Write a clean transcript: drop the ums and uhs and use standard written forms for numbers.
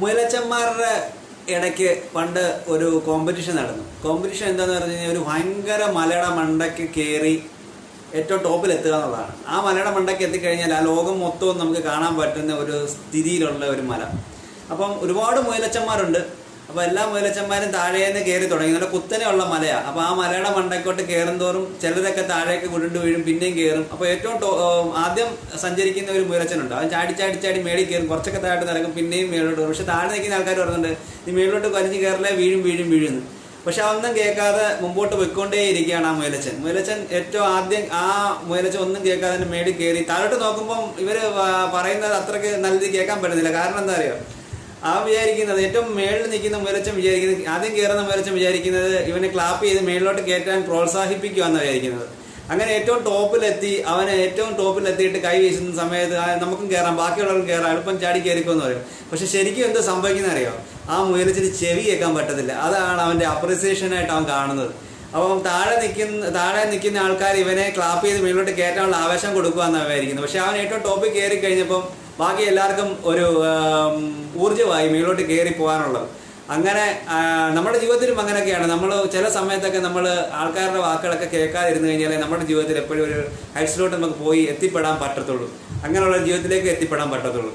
മുയലച്ചന്മാരുടെ ഇടയ്ക്ക് പണ്ട് ഒരു കോമ്പറ്റീഷൻ നടന്നു. കോമ്പറ്റീഷൻ എന്താണെന്ന് പറഞ്ഞു കഴിഞ്ഞാൽ ഒരു ഭയങ്കര മലയുടെ മണ്ടയ്ക്ക് കയറി ഏറ്റവും ടോപ്പിൽ എത്തുക എന്നുള്ളതാണ്. ആ മലയുടെ മണ്ടയ്ക്ക് എത്തിക്കഴിഞ്ഞാൽ ആ ലോകം മൊത്തവും നമുക്ക് കാണാൻ പറ്റുന്ന ഒരു സ്ഥിതിയിലുള്ള ഒരു മല. അപ്പം ഒരുപാട് മുയലച്ചന്മാരുണ്ട്. അപ്പോൾ എല്ലാ മുയലച്ചന്മാരും താഴേന്ന് കയറി തുടങ്ങി. നല്ല കുത്തനെ ഉള്ള മലയാണ്. അപ്പോൾ ആ മലയുടെ മണ്ടയ്ക്കോട്ട് കയറും തോറും ചിലരൊക്കെ താഴേക്ക് ഉരുണ്ട് വീഴും, പിന്നെയും കയറും. അപ്പോൾ ഏറ്റവും ആദ്യം സഞ്ചരിക്കുന്ന ഒരു മുയലച്ചനുണ്ട്. അവൻ ചാടി മേളിൽ കയറും, കുറച്ചൊക്കെ താഴോട്ട് നടക്കും, പിന്നെയും മേളോട്ട് കയറും. പക്ഷെ താഴെ നിൽക്കുന്ന ആൾക്കാർ പറയുന്നുണ്ട് നീ മേളിലോട്ട് വലിഞ്ഞ് കയറില്ലേ, വീഴുന്നു. പക്ഷെ അതൊന്നും കേൾക്കാതെ മുമ്പോട്ട് പോയിക്കൊണ്ടേ ഇരിക്കുകയാണ് ആ മുയലച്ചൻ. ഏറ്റവും ആദ്യം ആ മുയലച്ചൻ ഒന്നും കേൾക്കാതെ മേളിൽ കയറി താഴോട്ട് നോക്കുമ്പം ഇവർ പറയുന്നത് അത്രയ്ക്ക് നല്ല രീതിയിൽ കേൾക്കാൻ പറ്റുന്നില്ല. കാരണം എന്താ അറിയോ, അവൻ വിചാരിക്കുന്നത് ഏറ്റവും മേളിൽ നിൽക്കുന്ന മുയലച്ചൻ വിചാരിക്കുന്നത്, ആദ്യം കയറുന്ന മുയലച്ചൻ വിചാരിക്കുന്നത് ഇവനെ ക്ലാപ്പ് ചെയ്ത് മേളിലോട്ട് കയറ്റാൻ പ്രോത്സാഹിപ്പിക്കുകയെന്ന് വിചാരിക്കുന്നത്. അങ്ങനെ ഏറ്റവും ടോപ്പിലെത്തിയിട്ട് കൈ വീശുന്ന സമയത്ത് നമുക്കും കയറാം, ബാക്കിയുള്ളവർക്കും കയറാം, എളുപ്പം ചാടി കയറിക്കുമെന്ന് പറയും. പക്ഷെ ശരിക്കും എന്താ സംഭവിക്കുന്നത് അറിയോ, ആ മുയലച്ചിന് ചെവി കേൾക്കാൻ പറ്റത്തില്ല. അതാണ് അവൻ്റെ അപ്രിസിയേഷനായിട്ട് അവൻ കാണുന്നത്. അപ്പം താഴെ നിൽക്കുന്ന ആൾക്കാർ ഇവനെ ക്ലാപ്പ് ചെയ്ത് മേളിലോട്ട് കയറ്റാനുള്ള ആവേശം കൊടുക്കുകയെന്നാണ് വിചാരിക്കുന്നത്. പക്ഷെ അവൻ ഏറ്റവും ടോപ്പിൽ കയറി കഴിഞ്ഞപ്പം ബാക്കി എല്ലാവർക്കും ഒരു ഊർജ്ജമായി മേലോട്ട് കയറി പോകാനുള്ളത്. അങ്ങനെ നമ്മുടെ ജീവിതത്തിലും അങ്ങനെയൊക്കെയാണ്. നമ്മൾ ചില സമയത്തൊക്കെ നമ്മൾ ആൾക്കാരുടെ വാക്കുകളൊക്കെ കേൾക്കാതിരുന്നു കഴിഞ്ഞാൽ നമ്മുടെ ജീവിതത്തിൽ എപ്പോഴും ഒരു ഹൈറ്റ്സിലോട്ട് നമുക്ക് പോയി എത്തിപ്പെടാൻ പറ്റത്തുള്ളൂ. അങ്ങനെയുള്ള ജീവിതത്തിലേക്ക് എത്തിപ്പെടാൻ പറ്റത്തുള്ളൂ.